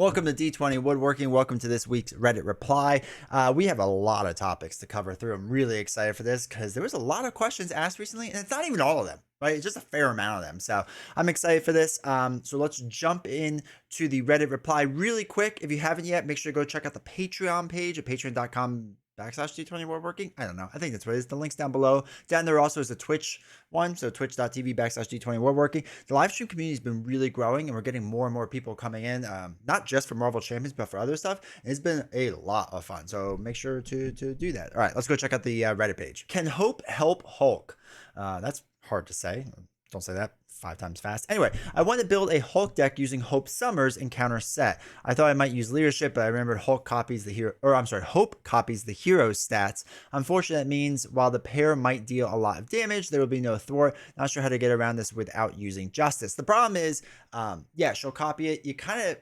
Welcome to D20 Woodworking. Welcome to this week's Reddit reply. We have a lot of topics to cover through. I'm really excited for this because there was a lot of questions asked recently, and it's not even all of them, right? It's just a fair amount of them. So I'm excited for this. So let's jump in to the Reddit reply really quick. If you haven't yet, make sure to go check out the Patreon page at patreon.com/D20 Woodworking. I don't know. I think that's what it is. The link's down below. Down there also is a Twitch one. So twitch.tv/D20 Woodworking. The live stream community has been really growing and we're getting more and more people coming in, not just for Marvel Champions, but for other stuff. It's been a lot of fun. So make sure to do that. All right, let's go check out the Reddit page. Can Hope help Hulk? That's hard to say. Don't say that 5 times fast. Anyway, I want to build a Hulk deck using Hope Summers encounter set. I thought I might use leadership, but I remembered Hope copies the hero's stats. Unfortunately, that means while the pair might deal a lot of damage, there will be no thwart. Not sure how to get around this without using justice. The problem is, yeah, she'll copy it. You kind of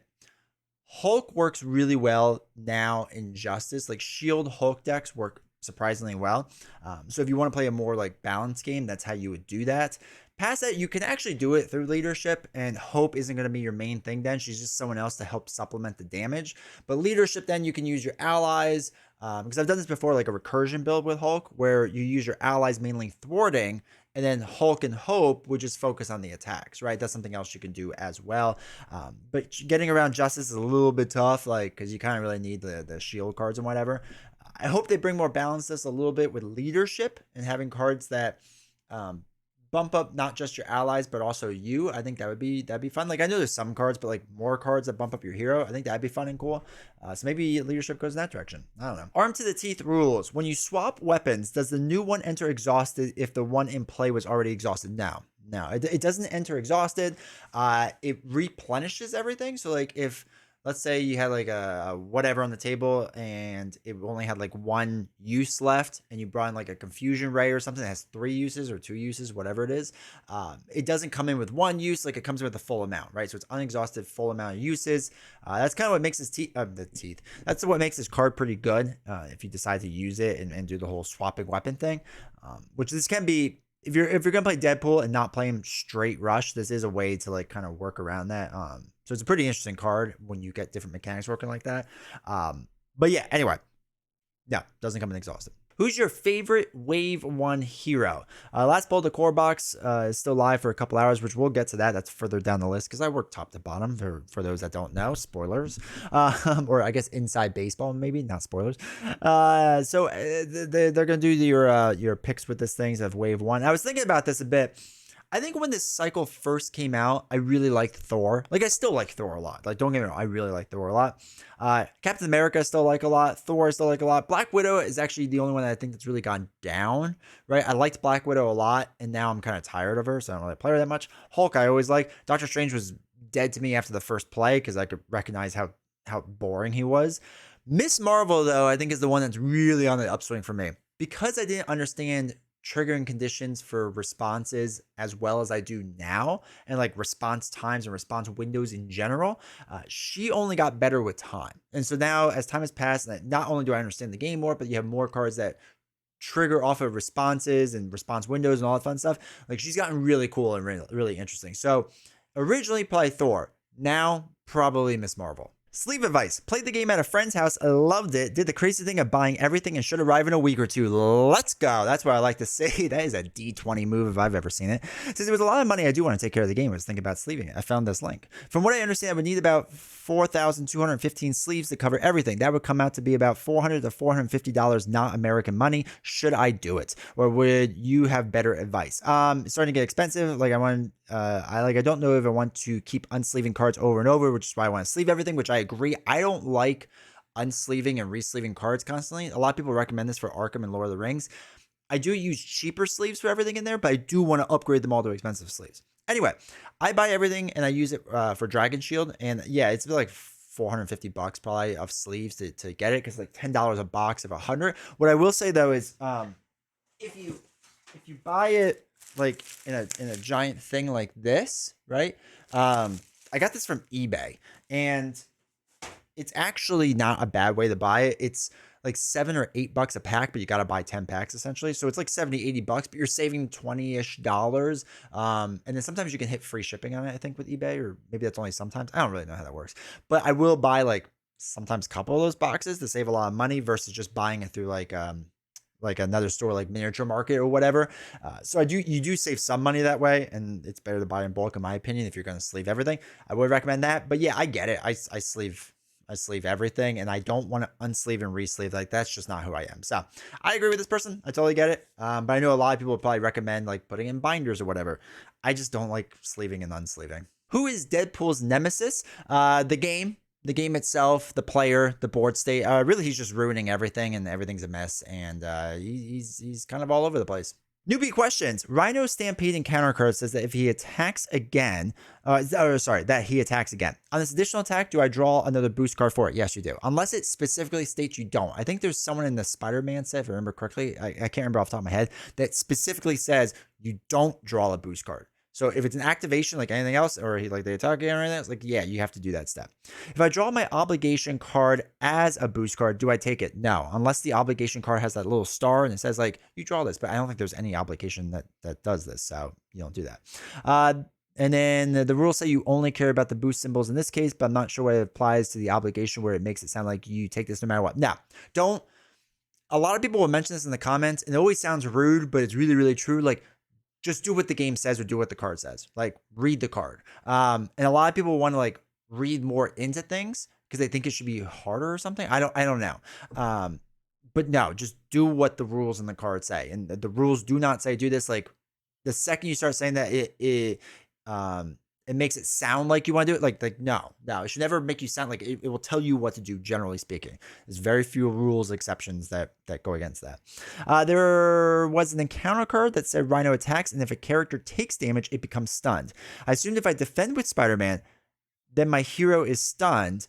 Hulk works really well now in justice. Like shield Hulk decks work surprisingly well. So if you want to play a more like balanced game, that's how you would do that. Past that, you can actually do it through leadership, and Hope isn't going to be your main thing then. She's just someone else to help supplement the damage. But leadership, then you can use your allies, because I've done this before, like a recursion build with Hulk, where you use your allies mainly thwarting, and then Hulk and Hope would just focus on the attacks, right? That's something else you can do as well. But getting around Justice is a little bit tough, like because you kind of really need the shield cards and whatever. I hope they bring more balance to this a little bit with leadership and having cards that bump up not just your allies but also you. I think that'd be fun. Like I know there's some cards, but like more cards that bump up your hero. I think that'd be fun and cool. So maybe leadership goes in that direction. I don't know. Arm to the teeth rules. When you swap weapons, does the new one enter exhausted if the one in play was already exhausted? No, it doesn't enter exhausted. It replenishes everything. So like if let's say you had like a whatever on the table and it only had like one use left and you brought in like a confusion ray or something that has 3 uses or 2 uses, whatever it is. It doesn't come in with 1 use, like it comes in with the full amount, right? So it's unexhausted full amount of uses. That's kind of what makes this That's what makes this card pretty good if you decide to use it and do the whole swapping weapon thing, which this can be. If you're gonna play Deadpool and not play him straight rush, this is a way to like kind of work around that. So it's a pretty interesting card when you get different mechanics working like that. But yeah, anyway, yeah, doesn't come in exhausted. Who's your favorite Wave 1 hero? Last Bold the Core box is still live for a couple hours, which we'll get to that. That's further down the list because I work top to bottom for those that don't know. Spoilers. Or I guess inside baseball, maybe, not spoilers. So they're going to do your picks with this things of Wave 1. I was thinking about this a bit. I think when this cycle first came out, I really liked Thor. Like, I still like Thor a lot. Like, don't get me wrong, I really like Thor a lot. Captain America I still like a lot. Thor I still like a lot. Black Widow is actually the only one that I think that's really gone down, right? I liked Black Widow a lot, and now I'm kind of tired of her, so I don't really play her that much. Hulk I always like. Doctor Strange was dead to me after the first play because I could recognize how boring he was. Miss Marvel, though, I think is the one that's really on the upswing for me. Because I didn't understand triggering conditions for responses as well as I do now, and like response times and response windows in general, she only got better with time. And so now as time has passed, not only do I understand the game more, but you have more cards that trigger off of responses and response windows and all that fun stuff. Like she's gotten really cool and really interesting. So originally probably Thor, now probably Miss Marvel. Sleeve advice. Played the game at a friend's house. I loved it. Did the crazy thing of buying everything and should arrive in a week or two. Let's go. That's what I like to say. That is a D20 move if I've ever seen it. Since it was a lot of money, I do want to take care of the game. I was thinking about sleeving it. I found this link. From what I understand, I would need about 4,215 sleeves to cover everything. That would come out to be about $400 to $450, not American money. Should I do it? Or would you have better advice? It's starting to get expensive. Like I don't know if I want to keep unsleeving cards over and over, which is why I want to sleeve everything, which I agree. I don't like unsleeving and resleeving cards constantly. A lot of people recommend this for Arkham and Lord of the Rings. I do use cheaper sleeves for everything in there, but I do want to upgrade them all to expensive sleeves. Anyway, I buy everything and I use it for Dragon Shield. And yeah, it's like $450 probably of sleeves to get it, because like $10 a box of 100. What I will say though is if you buy it like in a giant thing like this, right? I got this from eBay, and it's actually not a bad way to buy it. It's like $7 or $8 a pack, but you got to buy 10 packs essentially. So it's like 70, $80, but you're saving $20-ish. And then sometimes you can hit free shipping on it, I think, with eBay, or maybe that's only sometimes. I don't really know how that works, but I will buy like sometimes a couple of those boxes to save a lot of money versus just buying it through like another store like Miniature Market or whatever. So you do save some money that way, and it's better to buy in bulk in my opinion if you're going to sleeve everything. I would recommend that. But yeah, I get it. I sleeve everything, and I don't want to unsleeve and resleeve. Like, that's just not who I am. So I agree with this person. I totally get it. But I know a lot of people would probably recommend like putting in binders or whatever. I just don't like sleeving and unsleeving. Who is Deadpool's nemesis? The game itself, the player, the board state. Really, he's just ruining everything, and everything's a mess. And he's kind of all over the place. Newbie questions. Rhino Stampede Encounter card says that if he attacks again, that he attacks again. On this additional attack, do I draw another boost card for it? Yes, you do. Unless it specifically states you don't. I think there's someone in the Spider-Man set, if I remember correctly, I can't remember off the top of my head, that specifically says you don't draw a boost card. So if it's an activation like anything else, or like they attack again or anything, it's like, yeah, you have to do that step. If I draw my obligation card as a boost card, do I take it? No, unless the obligation card has that little star and it says like, you draw this, but I don't think there's any obligation that does this. So you don't do that. And then the rules say you only care about the boost symbols in this case, but I'm not sure what it applies to the obligation where it makes it sound like you take this no matter what. Now, don't. A lot of people will mention this in the comments, and it always sounds rude, but it's really, really true. Like, just do what the game says or do what the card says. Like, read the card. And a lot of people want to like read more into things because they think it should be harder or something. I don't know. But no, just do what the rules in the card say. And the rules do not say do this. Like, the second you start saying that, it makes it sound like you want to do it. Like no, it should never make you sound like it will tell you what to do, generally speaking. There's very few rules exceptions that go against that. There was an encounter card that said Rhino attacks, and if a character takes damage, it becomes stunned. I assumed if I defend with Spider-Man, then my hero is stunned.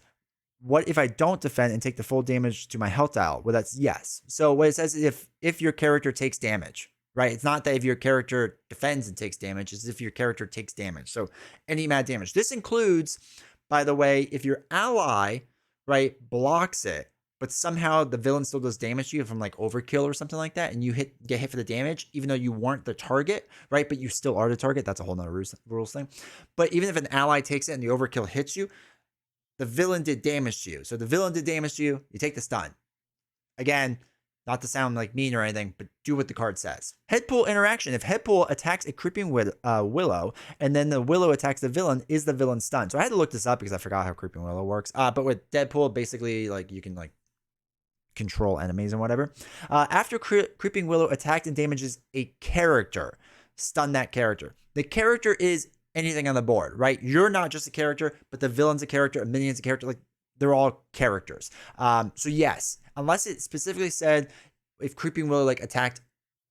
What if I don't defend and take the full damage to my health dial? Well, that's yes. So what it says is if your character takes damage, right? It's not that if your character defends and takes damage, it's if your character takes damage. So any amount of damage. This includes, by the way, if your ally, right, blocks it, but somehow the villain still does damage to you from like overkill or something like that, and you get hit for the damage, even though you weren't the target, right? But you still are the target. That's a whole nother rules thing. But even if an ally takes it and the overkill hits you, the villain did damage to you. So the villain did damage to you, you take the stun. Again, not to sound like mean or anything, but do what the card says. Headpool interaction. If Headpool attacks a creeping Willow, and then the Willow attacks the villain, is the villain stunned? So I had to look this up because I forgot how creeping Willow works. But with Deadpool, basically, like, you can like control enemies and whatever. After creeping Willow attacked and damages a character, stun that character. The character is anything on the board, right? You're not just a character, but the villain's a character, a minion's a character. Like, they're all characters. So yes, unless it specifically said if Creeping Willow like attacked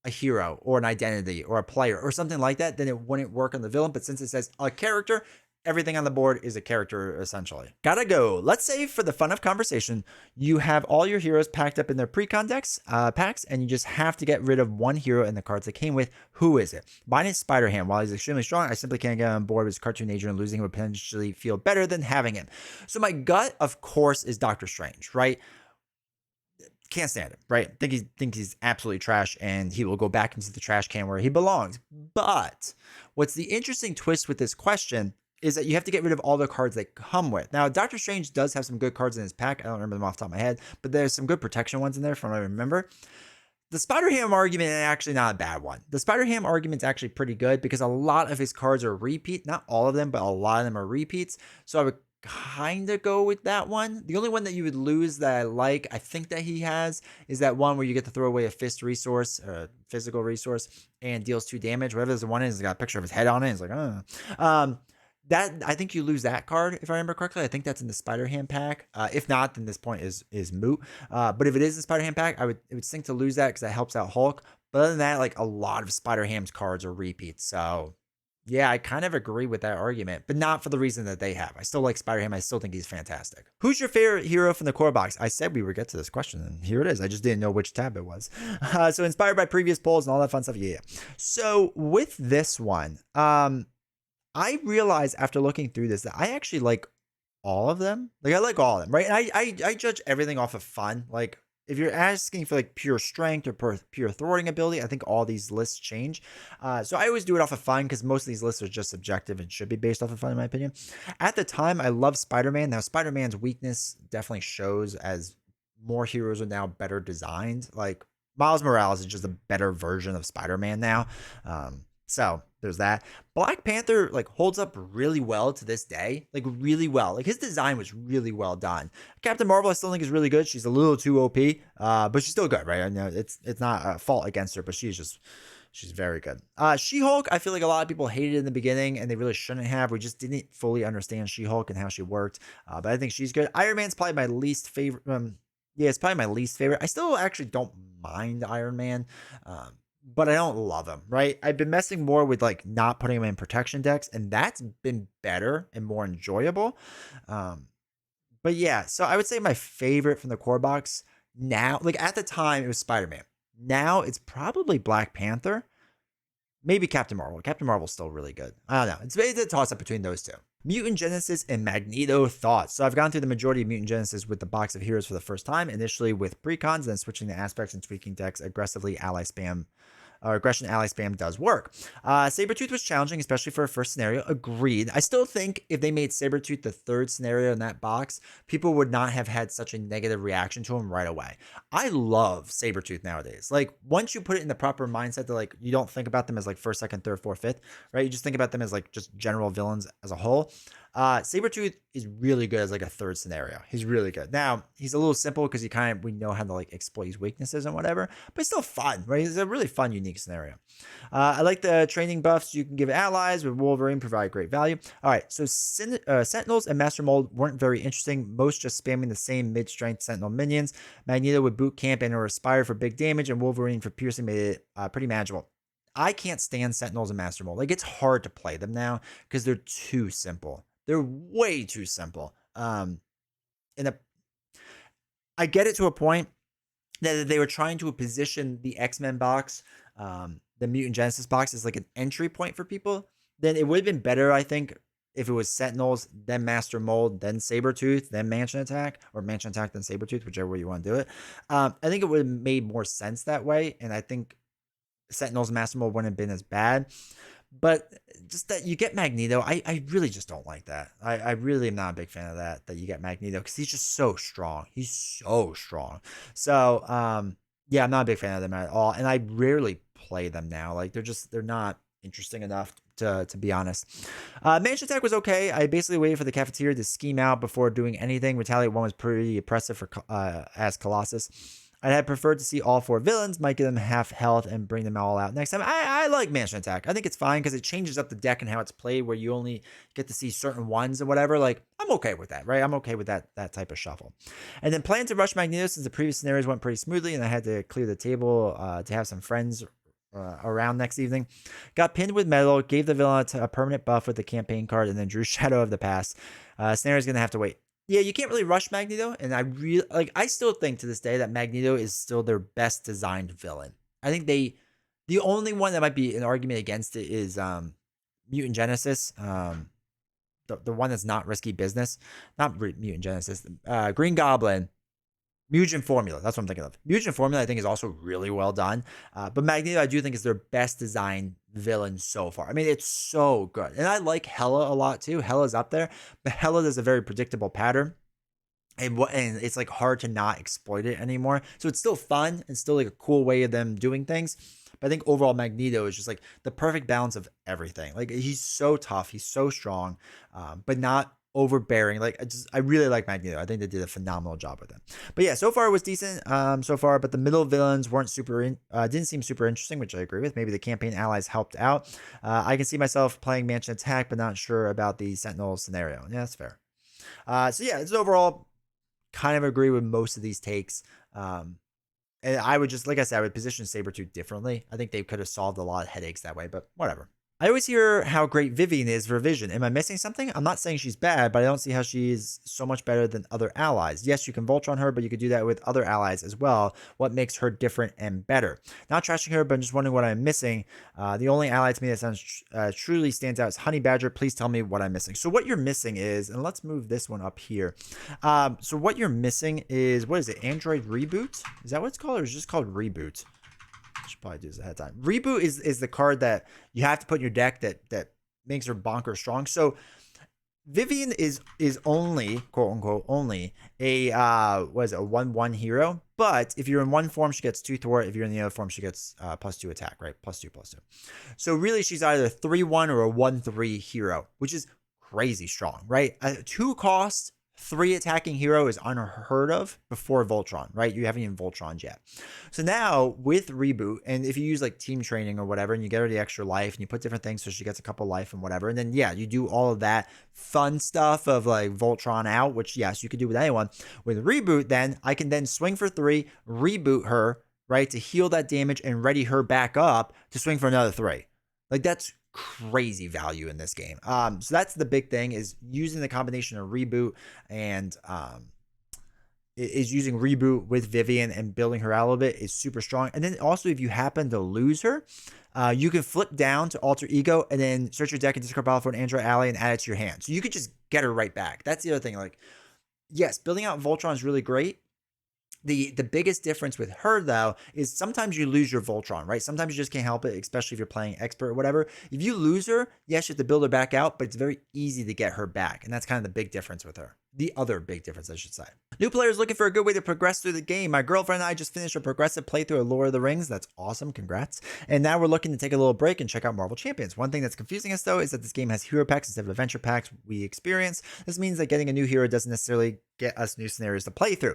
a hero or an identity or a player or something like that, then it wouldn't work on the villain. But since it says a character, everything on the board is a character essentially. Gotta go. Let's say for the fun of conversation, you have all your heroes packed up in their pre-con decks, packs, and you just have to get rid of one hero in the cards that came with. Who is it? Mine is Spider-Ham. While he's extremely strong, I simply can't get on board with his cartoon nature, and losing him would potentially feel better than having him. So my gut, of course, is Doctor Strange, right? Can't stand him, right? Think he's absolutely trash, and he will go back into the trash can where he belongs. But what's the interesting twist with this question is that you have to get rid of all the cards they come with. Now, Doctor Strange does have some good cards in his pack. I don't remember them off the top of my head, but there's some good protection ones in there from what I remember. The Spider-Ham argument is actually not a bad one. The Spider-Ham argument's actually pretty good because a lot of his cards are repeat. Not all of them, but a lot of them are repeats. So I would kind of go with that one. The only one that you would lose that I like, I think that he has, is that one where you get to throw away a fist resource, or physical resource, and deals 2 damage. Whatever the one is, it's got a picture of his head on it. It's like, that, I think you lose that card, if I remember correctly. I think that's in the Spider-Ham pack. If not, then this point is moot. But if it is the Spider-Ham pack, it would stink to lose that because that helps out Hulk. But other than that, like, a lot of Spider-Ham's cards are repeats. So yeah, I kind of agree with that argument, but not for the reason that they have. I still like Spider-Ham. I still think he's fantastic. Who's your favorite hero from the core box? I said we would get to this question, and here it is. I just didn't know which tab it was. So inspired by previous polls and all that fun stuff. Yeah. So with this one, I realized after looking through this that I actually like all of them. Like, I like all of them, right? And I judge everything off of fun. Like, if you're asking for like pure strength or pure thwarting ability, I think all these lists change. So I always do it off of fun because most of these lists are just subjective and should be based off of fun, in my opinion. At the time, I love Spider-Man. Now, Spider-Man's weakness definitely shows as more heroes are now better designed. Like Miles Morales is just a better version of Spider-Man now. So there's that. Black Panther like holds up really well to this day, like really well. Like his design was really well done. Captain Marvel, I still think is really good. She's a little too OP, but she's still good, right? I know it's not a fault against her, but she's very good. She-Hulk, I feel like a lot of people hated in the beginning, and they really shouldn't have. We just didn't fully understand She-Hulk and how she worked. But I think she's good. Iron Man's probably my least favorite. Yeah, it's probably my least favorite. I still actually don't mind Iron Man. But I don't love him, right? I've been messing more with like not putting him in protection decks, and that's been better and more enjoyable. But yeah, so I would say my favorite from the core box now, like at the time, it was Spider-Man. Now it's probably Black Panther, maybe Captain Marvel. Captain Marvel's still really good. I don't know. It's a toss up between those two. Mutant Genesis and Magneto thoughts. So I've gone through the majority of Mutant Genesis with the box of heroes for the first time, initially with precons, then switching the aspects and tweaking decks aggressively ally spam aggression ally spam does work. Sabretooth was challenging, especially for a first scenario. Agreed. I still think if they made Sabretooth the third scenario in that box, people would not have had such a negative reaction to him right away. I love Sabretooth nowadays. Like, once you put it in the proper mindset that, like, you don't think about them as, like, first, second, third, fourth, fifth, right? You just think about them as, like, just general villains as a whole. Sabretooth is really good as like a third scenario. He's really good. Now, he's a little simple because we know how to like exploit his weaknesses and whatever, but it's still fun, right? It's a really fun, unique scenario. I like the training buffs you can give allies with Wolverine, provide great value. All right, so Sentinels and Master Mold weren't very interesting. Most just spamming the same mid-strength Sentinel minions. Magneto with Boot Camp and or Aspire for big damage, and Wolverine for piercing made it pretty manageable. I can't stand Sentinels and Master Mold. Like, it's hard to play them now because they're too simple. They're way too simple. I get it to a point that they were trying to position the X-Men box, the Mutant Genesis box, as like an entry point for people. Then it would have been better, I think, if it was Sentinels, then Master Mold, then Sabretooth, then Mansion Attack, or Mansion Attack, then Sabretooth, whichever way you want to do it. I think it would have made more sense that way, and I think Sentinels and Master Mold wouldn't have been as bad. But just that you get Magneto, I really just don't like that. I really am not a big fan of that you get Magneto because he's just so strong. He's so strong. So, yeah, I'm not a big fan of them at all. And I rarely play them now. Like, they're not interesting enough to be honest. Mansion Attack was okay. I basically waited for the cafeteria to scheme out before doing anything. Retaliate 1 was pretty oppressive for as Colossus. I had preferred to see all 4 villains, might give them half health and bring them all out next time. I like Mansion Attack. I think it's fine because it changes up the deck and how it's played where you only get to see certain ones and whatever. Like, I'm okay with that, right? I'm okay with that type of shuffle. And then plan to rush Magneto since the previous scenarios went pretty smoothly and I had to clear the table to have some friends around next evening. Got pinned with metal, gave the villain a permanent buff with the campaign card, and then drew Shadow of the Past. Scenario's going to have to wait. Yeah, you can't really rush Magneto, and I still think to this day that Magneto is still their best designed villain. I think the only one that might be an argument against it is Mutant Genesis, the one that's not risky business, not Mutant Genesis, Green Goblin, Mutant Formula. That's what I'm thinking of. Mutant Formula, I think, is also really well done, but Magneto, I do think is their best designed villain so far. I mean, it's so good, and I like Hela a lot too. Hela's up there, but Hela does a very predictable pattern, and it's like hard to not exploit it anymore. So it's still fun and still like a cool way of them doing things. But I think overall Magneto is just like the perfect balance of everything. Like, he's so tough, he's so strong, but not overbearing. Like, I really like Magneto. I think they did a phenomenal job with it. But yeah, so far it was decent so far, but the middle villains weren't didn't seem super interesting, which I agree with. Maybe the campaign allies helped out. I can see myself playing Mansion Attack, but not sure about the Sentinel scenario. Yeah, that's fair. So yeah, it's overall kind of agree with most of these takes. And I would just, like I said, I would position Sabretooth differently. I think they could have solved a lot of headaches that way, but whatever. I always hear how great Vivian is for Vision. Am I missing something? I'm not saying she's bad, but I don't see how she's so much better than other allies. Yes, you can Voltron her, but you could do that with other allies as well. What makes her different and better? Not trashing her, but I'm just wondering what I'm missing. The only ally to me that sounds truly stands out is Honey Badger. Please tell me what I'm missing. So what you're missing is, and let's move this one up here. So what you're missing is, what is it? Android Reboot? Is that what it's called, or is it just called Reboot? Should probably do this ahead of time. Reboot is the card that you have to put in your deck that makes her bonker strong. So Vivian is only, quote unquote, only a what is it, a 1/1 hero. But if you're in one form, she gets 2 thwart. If you're in the other form, she gets +2 attack, right? +2/+2. So really, she's either a 3/1 or a 1/3 hero, which is crazy strong, right? A 2 cost 3 attacking hero is unheard of before Voltron, right? You haven't even Voltroned yet. So now with Reboot, and if you use like team training or whatever, and you get her the extra life and you put different things so she gets a couple life and whatever, and then yeah, you do all of that fun stuff of like Voltron out, which yes, you could do with anyone. With Reboot, then I can then swing for 3, reboot her, right, to heal that damage and ready her back up to swing for another 3. Like that's crazy value in this game. So that's the big thing, is using the combination of Reboot and is using Reboot with Vivian and building her out a little bit is super strong. And then also, if you happen to lose her, you can flip down to Alter Ego and then search your deck and discard battle for an Android ally and add it to your hand. So you could just get her right back. That's the other thing. Like, yes, building out Voltron is really great. The biggest difference with her, though, is sometimes you lose your Voltron, right? Sometimes you just can't help it, especially if you're playing Expert or whatever. If you lose her, yes, you have to build her back out, but it's very easy to get her back. And that's kind of the big difference with her. The other big difference, I should say. New players looking for a good way to progress through the game. My girlfriend and I just finished a progressive playthrough of Lord of the Rings. That's awesome. Congrats. And now we're looking to take a little break and check out Marvel Champions. One thing that's confusing us, though, is that this game has hero packs instead of adventure packs we experience. This means that getting a new hero doesn't necessarily get us new scenarios to play through.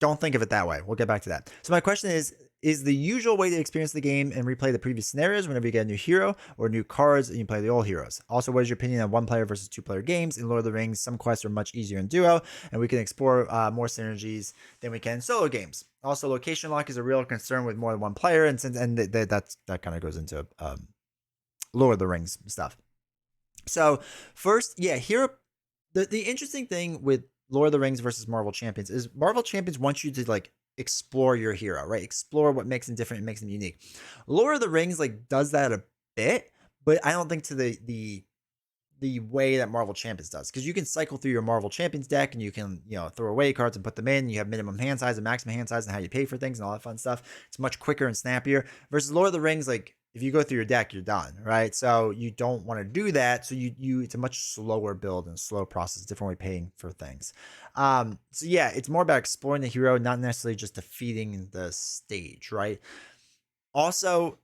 Don't think of it that way. We'll get back to that. So my question is the usual way to experience the game and replay the previous scenarios whenever you get a new hero or new cards and you play the old heroes? Also, what is your opinion on 1-player versus 2-player games? In Lord of the Rings, some quests are much easier in duo, and we can explore more synergies than we can in solo games. Also, location lock is a real concern with more than 1 player, and that kind of goes into Lord of the Rings stuff. So first, yeah, here the interesting thing with Lord of the Rings versus Marvel Champions is Marvel Champions wants you to like explore your hero, right? Explore what makes them different and makes them unique. Lord of the Rings like does that a bit, but I don't think to the way that Marvel Champions does, because you can cycle through your Marvel Champions deck and you can, you know, throw away cards and put them in. You have minimum hand size and maximum hand size and how you pay for things and all that fun stuff. It's much quicker and snappier versus Lord of the Rings. Like if you go through your deck, you're done, right? So you don't want to do that. So you it's a much slower build and slow process, different way of paying for things. So yeah, it's more about exploring the hero, not necessarily just defeating the stage, right? Also,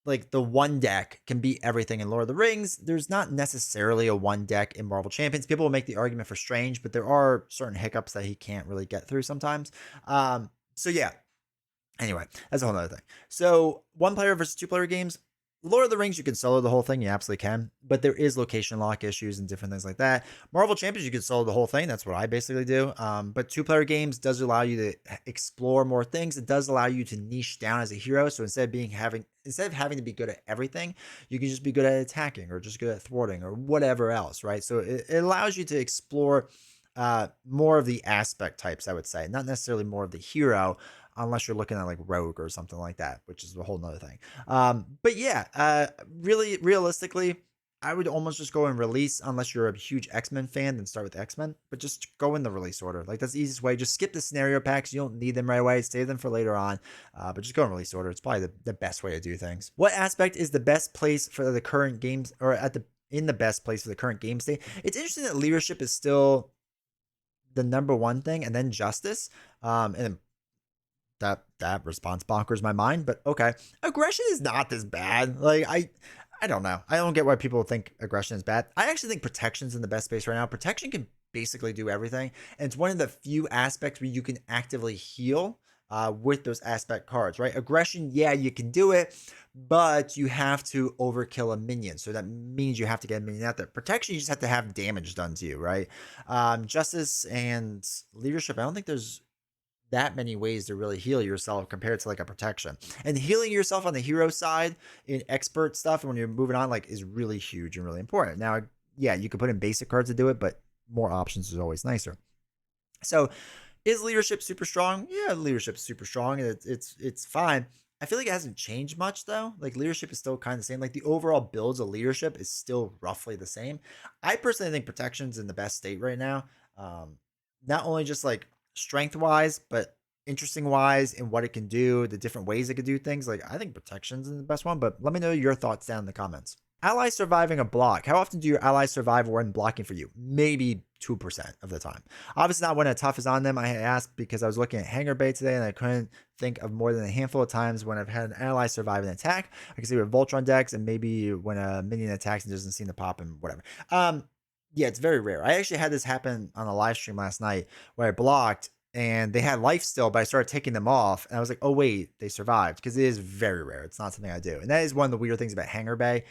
like the one deck can beat everything in Lord of the Rings. There's not necessarily a one deck in Marvel Champions. People will make the argument for Strange, but there are certain hiccups that he can't really get through sometimes. So yeah. Anyway, that's a whole other thing. So 1-player versus 2-player games. Lord of the Rings, you can solo the whole thing. You absolutely can. But there is location lock issues and different things like that. Marvel Champions, you can solo the whole thing. That's what I basically do. But 2-player games does allow you to explore more things. It does allow you to niche down as a hero. So instead of having to be good at everything, you can just be good at attacking or just good at thwarting or whatever else, right? So it allows you to explore more of the aspect types, I would say. Not necessarily more of the hero, unless you're looking at like Rogue or something like that, which is a whole nother thing. But yeah, really realistically, I would almost just go in release, unless you're a huge X-Men fan, then start with X-Men, but just go in the release order. Like that's the easiest way. Just skip the scenario packs. You don't need them right away. Save them for later on, but just go in release order. It's probably the best way to do things. What aspect is the best place for the current games, or in the best place for the current game state? It's interesting that leadership is still the number one thing, and then justice, and that response bonkers my mind, but okay. Aggression is not this bad. Like I don't know. I don't get why people think aggression is bad. I actually think protection's in the best space right now. Protection can basically do everything, and it's one of the few aspects where you can actively heal with those aspect cards, right? Aggression, yeah, you can do it, but you have to overkill a minion. So that means you have to get a minion out there. Protection, you just have to have damage done to you, right? Justice and leadership, I don't think there's that many ways to really heal yourself compared to like a protection. And healing yourself on the hero side in expert stuff when you're moving on like is really huge and really important. Now, yeah, you could put in basic cards to do it, but more options is always nicer. So is leadership super strong? Yeah, leadership's super strong. It's fine. I feel like it hasn't changed much though. Like leadership is still kind of the same. Like the overall builds of leadership is still roughly the same. I personally think protection's in the best state right now. Um, Not only just like strength wise, but interesting wise and what it can do, the different ways it could do things. Like I think protection's in the best one. But let me know your thoughts down in the comments. Allies surviving a block. How often do your allies survive when blocking for you? Maybe 2% of the time. Obviously not when a tough is on them. I asked because I was looking at Hangar Bay today and I couldn't think of more than a handful of times when I've had an ally survive an attack. I can see with Voltron decks and maybe when a minion attacks and doesn't seem to pop and whatever. Yeah, it's very rare. I actually had this happen on a live stream last night where I blocked and they had life still, but I started taking them off and I was like, oh wait, they survived, because it is very rare. It's not something I do. And that is one of the weird things about Hangar Bay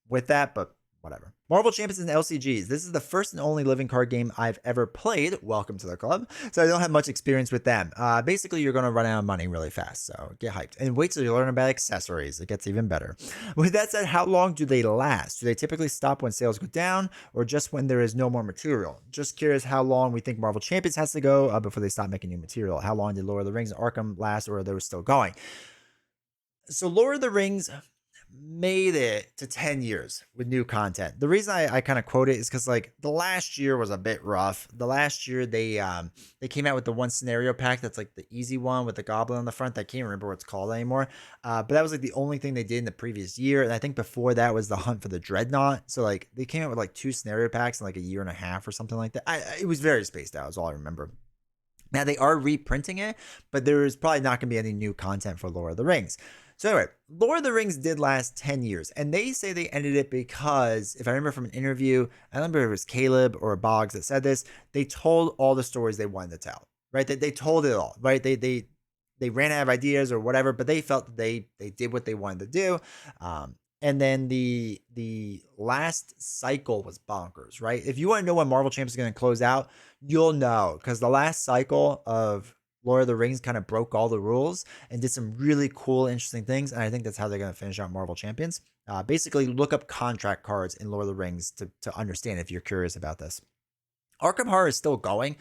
with that, but whatever. Marvel Champions and LCGs. This is the first and only living card game I've ever played. Welcome to the club. So I don't have much experience with them. Basically, you're going to run out of money really fast. So get hyped. And wait till you learn about accessories. It gets even better. With that said, how long do they last? Do they typically stop when sales go down or just when there is no more material? Just curious how long we think Marvel Champions has to go before they stop making new material. How long did Lord of the Rings and Arkham last, or are they still going? So Lord of the Rings made it to 10 years with new content. The reason I kind of quote it is because like the last year was a bit rough. The last year they came out with the one scenario pack that's like the easy one with the goblin on the front. I can't remember what it's called anymore. But that was like the only thing they did in the previous year. And I think before that was the hunt for the dreadnought. So like they came out with like 2 scenario packs in like a year and a half or something like that. It was very spaced out is all I remember. Now they are reprinting it, but there is probably not going to be any new content for Lord of the Rings. So anyway, Lord of the Rings did last 10 years, and they say they ended it because, if I remember from an interview, I don't remember if it was Caleb or Boggs that said this, they told all the stories they wanted to tell, right? They told it all, right? They ran out of ideas or whatever, but they felt that they did what they wanted to do. And then the last cycle was bonkers, right? If you want to know when Marvel Champions is going to close out, you'll know, because the last cycle of Lord of the Rings kind of broke all the rules and did some really cool, interesting things. And I think that's how they're going to finish out Marvel Champions. Basically, look up contract cards in Lord of the Rings to understand if you're curious about this. Arkham Horror is still going,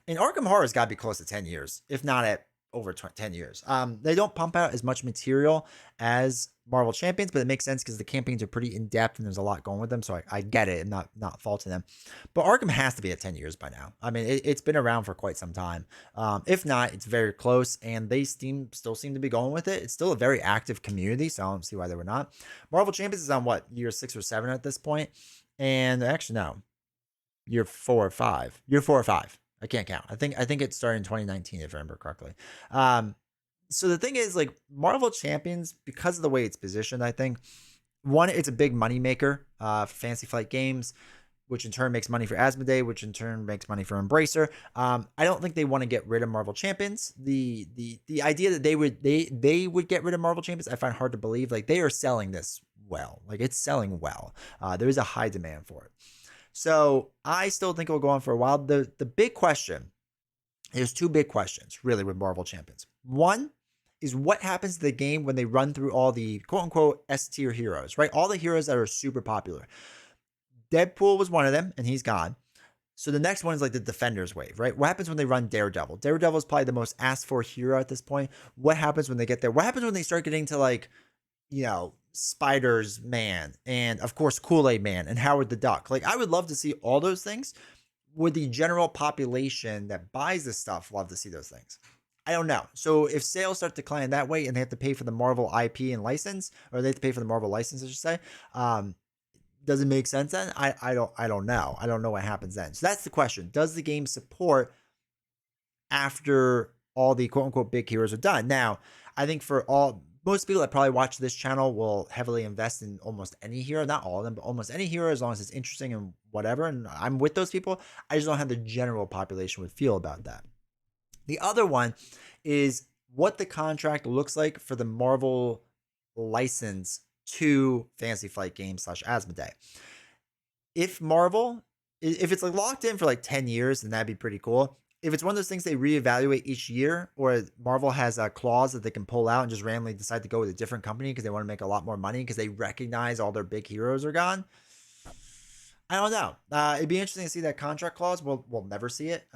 and Arkham Horror's got to be close to 10 years, if not at over 10 years. They don't pump out as much material as Marvel Champions, but it makes sense because the campaigns are pretty in depth and there's a lot going with them. So I get it and not faulting them. But Arkham has to be at 10 years by now. I mean, it's been around for quite some time. If not, it's very close, and they still seem to be going with it. It's still a very active community, so I don't see why they were not. Marvel Champions is on what, year 6 or 7 at this point? And actually, no, year 4 or 5. Year 4 or 5. I can't count. I think it started in 2019, if I remember correctly. So the thing is, like, Marvel Champions, because of the way it's positioned, I think, one, it's a big money maker for Fantasy Flight Games, which in turn makes money for Asmodee, which in turn makes money for Embracer. I don't think they want to get rid of Marvel Champions. The idea that they would get rid of Marvel Champions, I find hard to believe. Like, they are selling this well. Like, it's selling well. There is a high demand for it. So I still think it will go on for a while. The big question, there's 2 big questions really with Marvel Champions. One is what happens to the game when they run through all the quote unquote S tier heroes, right? All the heroes that are super popular. Deadpool was one of them and he's gone. So the next one is like the Defenders wave, right? What happens when they run Daredevil? Daredevil is probably the most asked for hero at this point. What happens when they get there? What happens when they start getting to like, you know, Spider's Man and of course Kool-Aid Man and Howard the Duck? Like, I would love to see all those things. Would the general population that buys this stuff love to see those things? I don't know. So if sales start declining that way and they have to pay for the Marvel IP and license, or they have to pay for the Marvel license, I should say, does it make sense then? I don't know. I don't know what happens then. So that's the question. Does the game support after all the quote unquote big heroes are done? Now, I think for most people that probably watch this channel will heavily invest in almost any hero, not all of them, but almost any hero, as long as it's interesting and whatever. And I'm with those people. I just don't have the general population would feel about that. The other one is what the contract looks like for the Marvel license to Fantasy Flight Games / Asmodee. If it's like locked in for like 10 years, then that'd be pretty cool. if it's one of those things they reevaluate each year, or Marvel has a clause that they can pull out and just randomly decide to go with a different company because they want to make a lot more money because they recognize all their big heroes are gone. I don't know. It'd be interesting to see that contract clause. We'll never see it.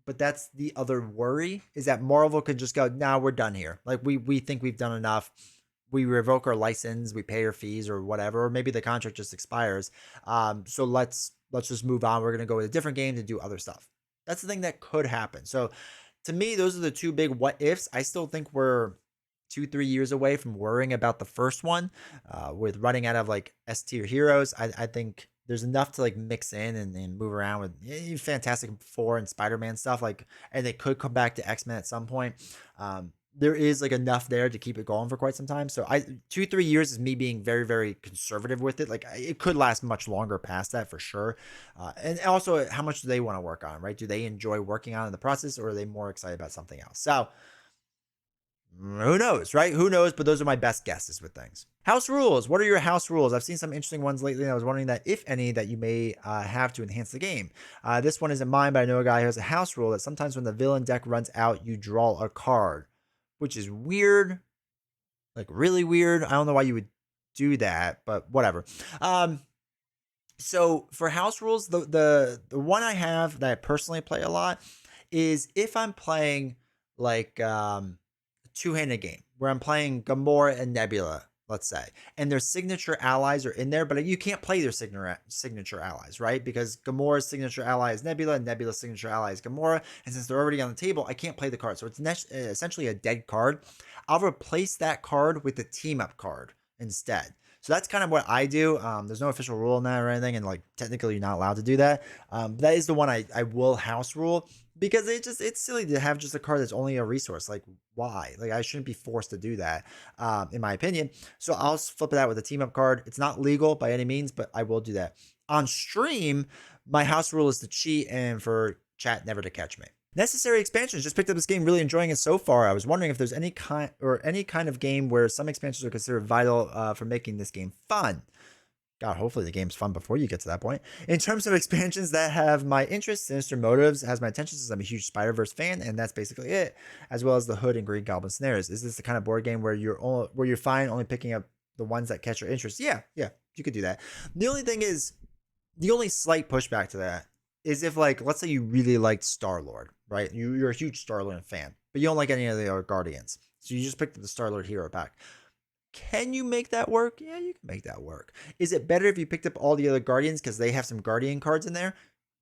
But that's the other worry, is that Marvel could just go, nah, we're done here. Like we think we've done enough. We revoke our license, we pay our fees or whatever, or maybe the contract just expires. So let's just move on. We're gonna go with a different game to do other stuff. That's the thing that could happen. So to me, those are the two big what ifs. I still think we're 2-3 years away from worrying about the first one, with running out of like S tier heroes. I think there's enough to like mix in and move around with Fantastic Four and Spider-Man stuff, like, and they could come back to X-Men at some point. There is like enough there to keep it going for quite some time. So 2-3 years is me being very, very conservative with it. Like it could last much longer past that for sure. And also, how much do they want to work on, right? Do they enjoy working on in the process, or are they more excited about something else? So who knows, right? Who knows? But those are my best guesses with things. House rules. What are your house rules? I've seen some interesting ones lately, and I was wondering that if any that you may have to enhance the game. This one isn't mine, but I know a guy who has a house rule that sometimes when the villain deck runs out, you draw a card, which is weird, like really weird. I don't know why you would do that, but whatever. So for house rules, the one I have that I personally play a lot is if I'm playing like two-handed game where I'm playing Gamora and Nebula, let's say, and their signature allies are in there, but you can't play their signature allies, right? Because Gamora's signature ally is Nebula, and Nebula's signature ally is Gamora, and since they're already on the table, I can't play the card. So it's essentially a dead card. I'll replace that card with the team-up card instead. So that's kind of what I do. There's no official rule on that or anything, and like technically you're not allowed to do that. That is the one I will house rule, because it's silly to have just a card that's only a resource. Like why? Like I shouldn't be forced to do that, in my opinion. So I'll flip it out with a team up card. It's not legal by any means, but I will do that. On stream, my house rule is to cheat and for chat never to catch me. Necessary expansions. Just picked up this game, really enjoying it so far. I was wondering if there's any kind of game where some expansions are considered vital for making this game fun. God, hopefully the game's fun before you get to that point. In terms of expansions that have my interest, Sinister Motives has my attention since I'm a huge Spider-Verse fan, and that's basically it, as well as the Hood and Green Goblin Snares. Is this the kind of board game where you're fine only picking up the ones that catch your interest? Yeah, you could do that. The only thing is, the only slight pushback to that is if, like, let's say you really liked Star-Lord, right? You're a huge Star-Lord fan, but you don't like any of the other Guardians. So you just picked up the Star-Lord hero pack. Can you make that work? Yeah, you can make that work. Is it better if you picked up all the other Guardians because they have some Guardian cards in there?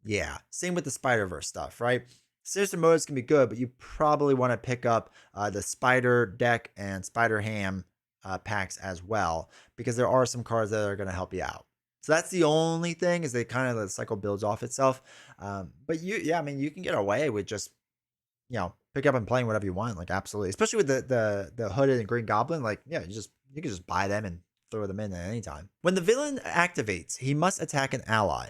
Yeah. Same with the Spider-Verse stuff, right? Sinister Motives can be good, but you probably want to pick up the Spider deck and Spider Ham packs as well, because there are some cards that are going to help you out. So that's the only thing, is the cycle builds off itself. But you can get away with just, pick up and playing whatever you want. Like, absolutely. Especially with the Hooded and Green Goblin. Like, yeah, you can just buy them and throw them in at any time. When the villain activates, he must attack an ally.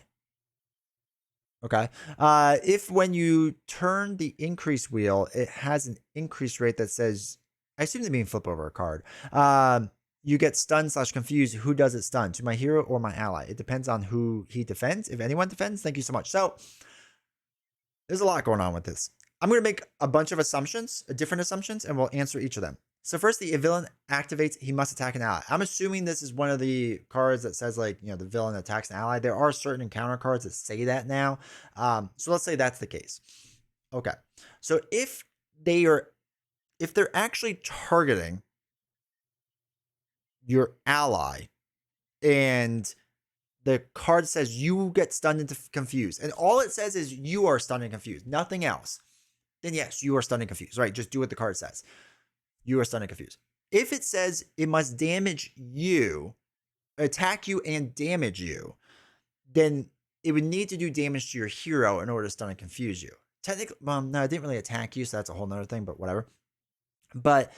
Okay. If when you turn the increase wheel, it has an increase rate that says, I assume they mean flip over a card. You get stunned/confused. Who does it stun? To my hero or my ally? It depends on who he defends. If anyone defends, thank you so much. So there's a lot going on with this. I'm going to make a bunch of assumptions, different assumptions, and we'll answer each of them. So first, the villain activates, he must attack an ally. I'm assuming this is one of the cards that says, like, the villain attacks an ally. There are certain encounter cards that say that now. So let's say that's the case. Okay. So if they're actually targeting your ally, and the card says you get stunned and confused, and all it says is you are stunned and confused, nothing else, then yes, you are stunned and confused, right? Just do what the card says. You are stunned and confused. If it says it must damage you, attack you and damage you, then it would need to do damage to your hero in order to stun and confuse you. Technically, no, it didn't really attack you, so that's a whole nother thing, but whatever. But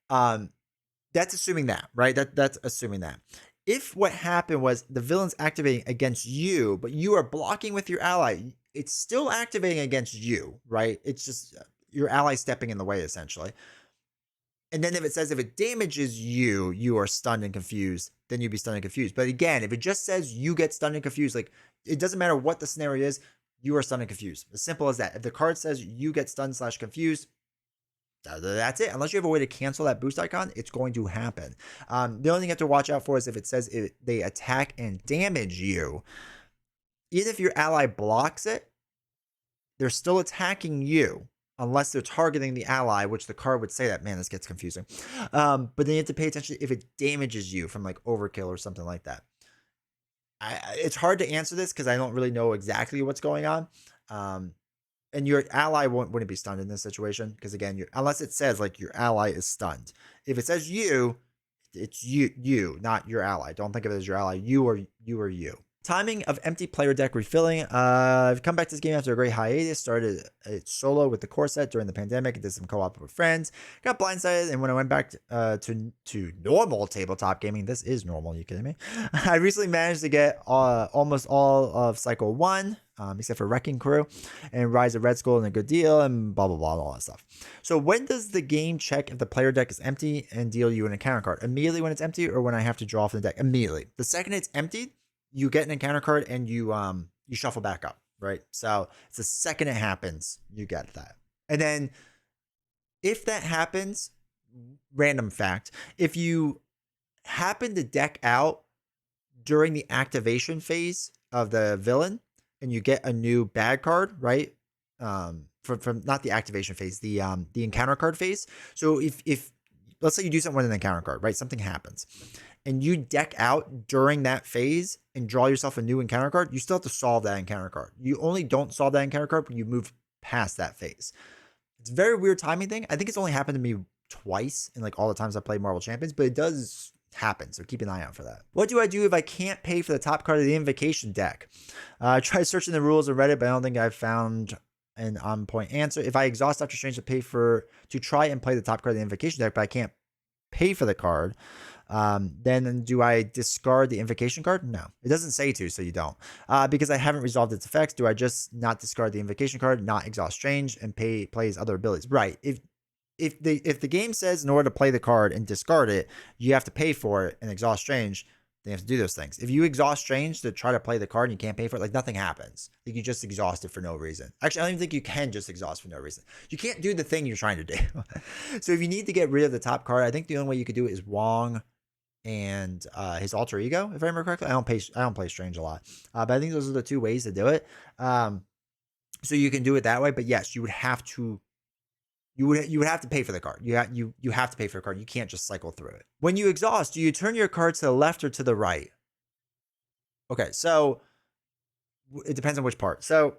that's assuming that, right? That's assuming that. If what happened was the villain's activating against you, but you are blocking with your ally, it's still activating against you, right? It's just your ally stepping in the way, essentially. And then if it says if it damages you, you are stunned and confused, then you'd be stunned and confused. But again, if it just says you get stunned and confused, like, it doesn't matter what the scenario is, you are stunned and confused. As simple as that. If the card says you get stunned / confused, that's it. Unless you have a way to cancel that boost icon, it's going to happen. The only thing you have to watch out for is if it says they attack and damage you. Even if your ally blocks it, they're still attacking you unless they're targeting the ally, which the card would say that. Man, this gets confusing. But then you have to pay attention if it damages you from like overkill or something like that. It's hard to answer this because I don't really know exactly what's going on. And your ally wouldn't be stunned in this situation because again, unless it says like your ally is stunned. If it says you, it's you, not your ally. Don't think of it as your ally. You or you. Timing of empty player deck refilling. I've come back to this game after a great hiatus. Started it solo with the core set during the pandemic. Did some co-op with friends. Got blindsided, and when I went back to normal tabletop gaming, this is normal. You kidding me? I recently managed to get almost all of Cycle 1, except for Wrecking Crew, and Rise of Red Skull and a good deal, and blah blah blah, and all that stuff. So when does the game check if the player deck is empty and deal you an encounter card? Immediately when it's empty, or when I have to draw from the deck? Immediately. The second it's emptied, you get an encounter card and you shuffle back up, right? So it's the second it happens, you get that. And then if that happens, random fact, if you happen to deck out during the activation phase of the villain and you get a new bad card, right? From not the activation phase, the encounter card phase. So if let's say you do something with an encounter card, right? Something happens. And you deck out during that phase and draw yourself a new encounter card, you still have to solve that encounter card. You only don't solve that encounter card when you move past that phase. It's a very weird timing thing. I think it's only happened to me twice in like all the times I played Marvel Champions, but it does happen, so keep an eye out for that. What do I do if I can't pay for the top card of the Invocation deck? I tried searching the rules on Reddit, but I don't think I've found an on-point answer. If I exhaust Doctor Strange to try and play the top card of the Invocation deck, but I can't pay for the card, then do I discard the Invocation card? No, it doesn't say to, so you don't. Because I haven't resolved its effects, do I just not discard the Invocation card, not exhaust Strange, and play his other abilities? Right. If the game says in order to play the card and discard it, you have to pay for it and exhaust Strange, then you have to do those things. If you exhaust Strange to try to play the card and you can't pay for it, like nothing happens. Like you just exhaust it for no reason. Actually, I don't even think you can just exhaust for no reason. You can't do the thing you're trying to do. So if you need to get rid of the top card, I think the only way you could do it is Wong and his alter ego, if I remember correctly. I don't play Strange a lot, but I think those are the two ways to do it. So you can do it that way, but yes, you would have to. You would have to pay for the card. You have to pay for a card. You can't just cycle through it. When you exhaust, do you turn your card to the left or to the right? Okay, so it depends on which part. So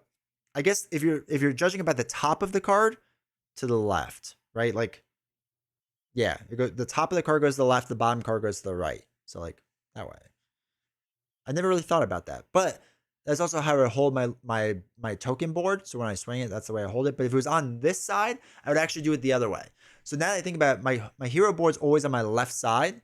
I guess if you're judging about the top of the card, to the left, right? Like, yeah, the top of the card goes to the left, the bottom card goes to the right. So like that way. I never really thought about that, but that's also how I hold my token board. So when I swing it, that's the way I hold it. But if it was on this side, I would actually do it the other way. So now that I think about it, my hero board's always on my left side.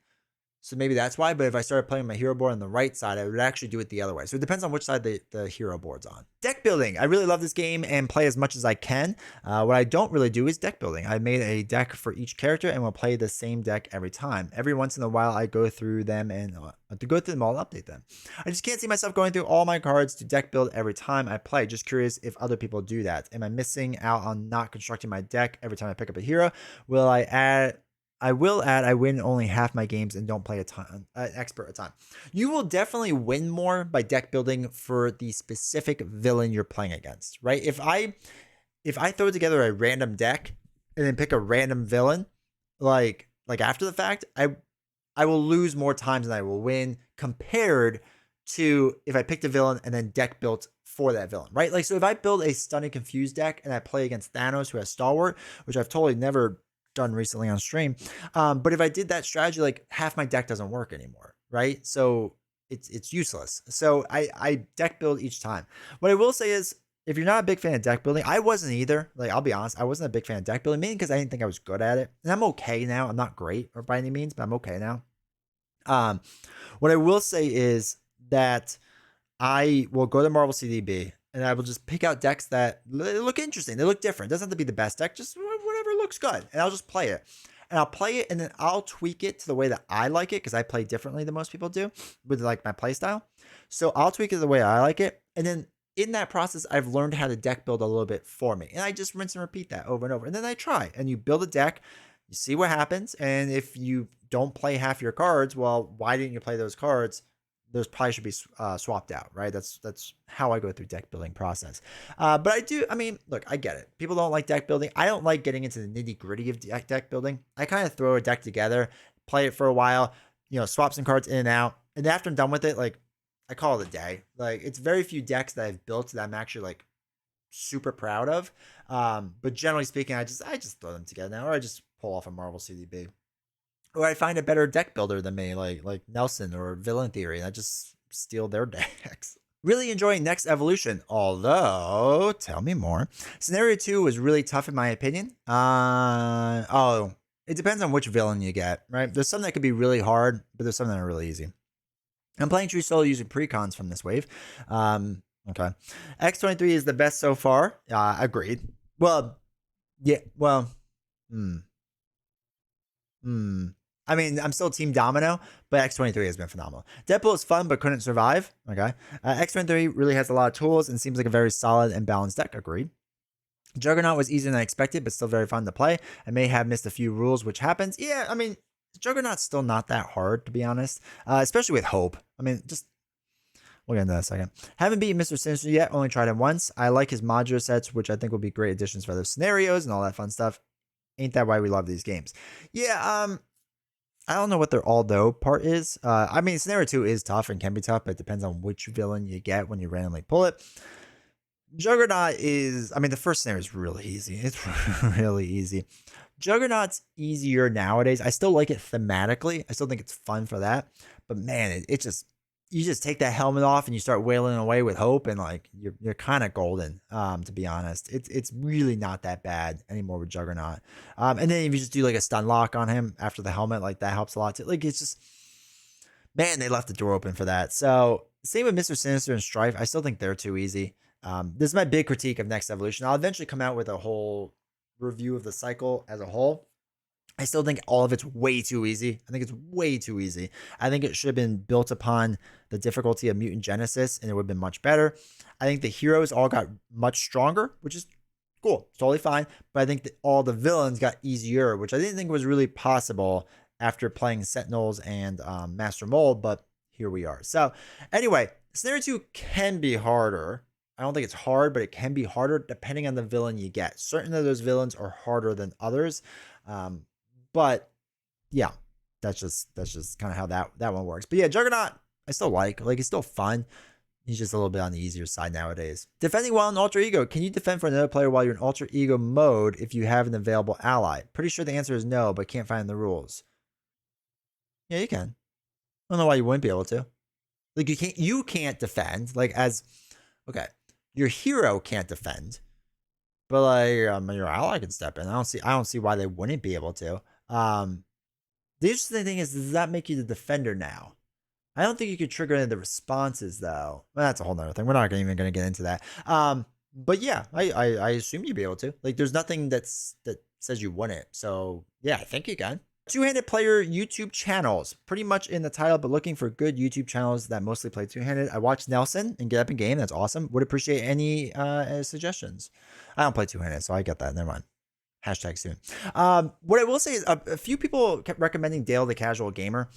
So maybe that's why. But if I started playing my hero board on the right side, I would actually do it the other way. So it depends on which side the hero board's on. Deck building. I really love this game and play as much as I can. What I don't really do is deck building. I made a deck for each character and will play the same deck every time. Every once in a while, I go through them and all and update them. I just can't see myself going through all my cards to deck build every time I play. Just curious if other people do that. Am I missing out on not constructing my deck every time I pick up a hero? I will add, I win only half my games and don't play an expert a ton. You will definitely win more by deck building for the specific villain you're playing against, right? If I throw together a random deck and then pick a random villain, like after the fact, I will lose more times than I will win compared to if I picked a villain and then deck built for that villain, right? Like, so if I build a stunning confused deck and I play against Thanos, who has Stalwart, which I've totally never done recently on stream. But if I did that strategy, like half my deck doesn't work anymore, right? So it's useless. So I deck build each time. What I will say is, if you're not a big fan of deck building, I wasn't either. Like, I'll be honest, I wasn't a big fan of deck building, mainly because I didn't think I was good at it. And I'm okay now. I'm not great or by any means, but I'm okay now. What I will say is that I will go to Marvel CDB and I will just pick out decks that look interesting. They look different. It doesn't have to be the best deck, just whatever looks good. And I'll just play it. And I'll play it and then I'll tweak it to the way that I like it, because I play differently than most people do with like my play style. So I'll tweak it the way I like it. And then in that process, I've learned how to deck build a little bit for me. And I just rinse and repeat that over and over. And then I try. And you build a deck, you see what happens. And if you don't play half your cards, well, why didn't you play those cards? Those probably should be swapped out, right? That's how I go through deck building process. But I mean, look, I get it. People don't like deck building. I don't like getting into the nitty gritty of deck building. I kind of throw a deck together, play it for a while, swap some cards in and out. And after I'm done with it, like, I call it a day. Like, it's very few decks that I've built that I'm actually like super proud of. But generally speaking, I just throw them together now, or I just pull off a Marvel CDB. Or I find a better deck builder than me, like Nelson or Villain Theory, and I just steal their decks. Really enjoying Next Evolution, although, tell me more. Scenario 2 was really tough in my opinion. It depends on which villain you get, right? There's some that could be really hard, but there's some that are really easy. I'm playing True Solo using precons from this wave. Okay. X23 is the best so far. Agreed. Well, yeah, well, I mean, I'm still Team Domino, but X23 has been phenomenal. Deadpool is fun, but couldn't survive. Okay. X23 really has a lot of tools and seems like a very solid and balanced deck. Agreed. Juggernaut was easier than I expected, but still very fun to play. I may have missed a few rules, which happens. Yeah, I mean, Juggernaut's still not that hard, to be honest, especially with Hope. I mean, we'll get into that in a second. Haven't beaten Mr. Sinister yet, only tried him once. I like his modular sets, which I think will be great additions for other scenarios and all that fun stuff. Ain't that why we love these games? Yeah, I don't know what their although part is. I mean, scenario 2 is tough and can be tough, but it depends on which villain you get when you randomly pull it. Juggernaut is, I mean, the first scenario is really easy. It's really easy. Juggernaut's easier nowadays. I still like it thematically. I still think it's fun for that. But man, you just take that helmet off and you start wailing away with Hope, and like you're kind of golden. To be honest, it's really not that bad anymore with Juggernaut. And then if you just do like a stun lock on him after the helmet, like that helps a lot too. Like, it's just, man, they left the door open for that. So same with Mr. Sinister and Strife. I still think they're too easy. This is my big critique of Next Evolution. I'll eventually come out with a whole review of the cycle as a whole. I still think all of it's way too easy. I think it's way too easy. I think it should have been built upon the difficulty of Mutant Genesis, and it would have been much better. I think the heroes all got much stronger, which is cool. It's totally fine. But I think that all the villains got easier, which I didn't think was really possible after playing Sentinels and Master Mold, but here we are. So anyway, Scenario 2 can be harder. I don't think it's hard, but it can be harder depending on the villain you get. Certain of those villains are harder than others. But yeah, that's just kind of how that one works. But yeah, Juggernaut, I still like he's still fun. He's just a little bit on the easier side nowadays. Defending while in Alter Ego. Can you defend for another player while you're in Alter Ego mode if you have an available ally? Pretty sure the answer is no, but can't find the rules. Yeah, you can. I don't know why you wouldn't be able to. Like, you can't defend. Like, okay, your hero can't defend, but like your ally can step in. I don't see why they wouldn't be able to. The interesting thing is, does that make you the defender now? I don't think you could trigger any of the responses though. Well, that's a whole nother thing. We're not even going to get into that. But yeah, I assume you'd be able to. Like, there's nothing that says you wouldn't. So yeah, I think you can. Two-handed player YouTube channels, pretty much in the title, but looking for good YouTube channels that mostly play two-handed. I watched Nelson and Get Up in Game. That's awesome. Would appreciate any suggestions. I don't play two-handed, so I get that. Never mind. Hashtag soon. What I will say is a few people kept recommending Dale the Casual Gamer.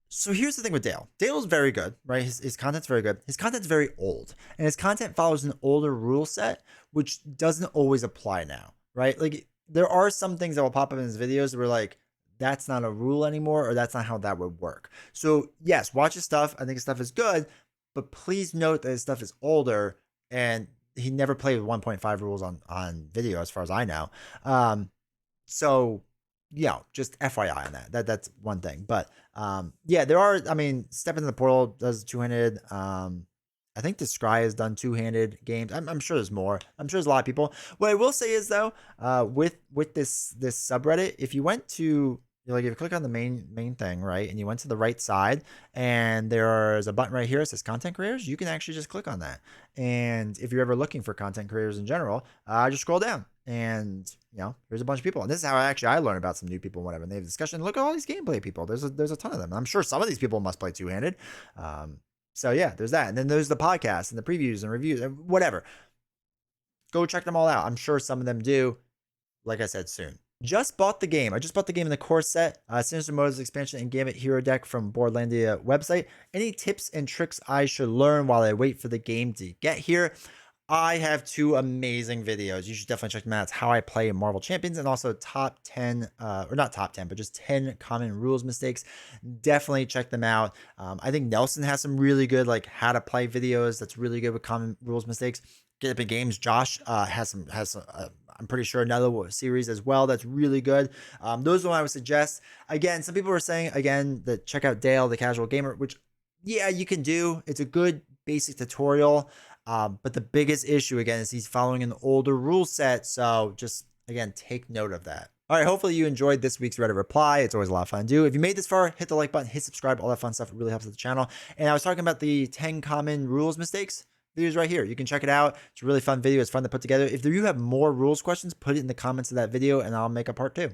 So here's the thing with Dale. Dale's very good, right? His content's very good. His content's very old, and his content follows an older rule set, which doesn't always apply now, right? Like, there are some things that will pop up in his videos that were like, that's not a rule anymore, or that's not how that would work. So yes, watch his stuff. I think his stuff is good, but please note that his stuff is older, and he never played with 1.5 rules on video, as far as I know. So yeah, just FYI on that. That's one thing. But yeah, there are. I mean, Step into the Portal does two-handed. I think the Scry has done two-handed games. I'm sure there's more. I'm sure there's a lot of people. What I will say is though, with this subreddit, if you went to, like, if you click on the main thing, right, and you went to the right side, and there's a button right here that says content creators, you can actually just click on that. And if you're ever looking for content creators in general, just scroll down, and there's a bunch of people. And this is how I learn about some new people and whatever. And they have a discussion. Look at all these gameplay people. There's a ton of them. I'm sure some of these people must play two-handed. So yeah, there's that. And then there's the podcast and the previews and reviews and whatever. Go check them all out. I'm sure some of them do. Like I said, soon. Just bought the game. I just bought the game in the core set, Sinister Motives expansion, and Gambit Hero deck from Boardlandia website. Any tips and tricks I should learn while I wait for the game to get here? I have 2 amazing videos. You should definitely check them out. It's how I play Marvel Champions and also top 10, or not top 10, but just 10 common rules mistakes. Definitely check them out. I think Nelson has some really good, like, how to play videos that's really good with common rules mistakes. Get Up in Games, Josh has some, I'm pretty sure another series as well that's really good. Those are what I would suggest. Again, some people were saying, again, that check out Dale, the Casual Gamer, which, yeah, you can do. It's a good basic tutorial. But the biggest issue, again, is he's following an older rule set. So just, again, take note of that. All right, hopefully you enjoyed this week's Reddit reply. It's always a lot of fun to do. If you made this far, hit the like button, hit subscribe, all that fun stuff. It really helps with the channel. And I was talking about the 10 common rules mistakes. Videos right here. You can check it out. It's a really fun video. It's fun to put together. If you have more rules questions, put it in the comments of that video and I'll make a part 2.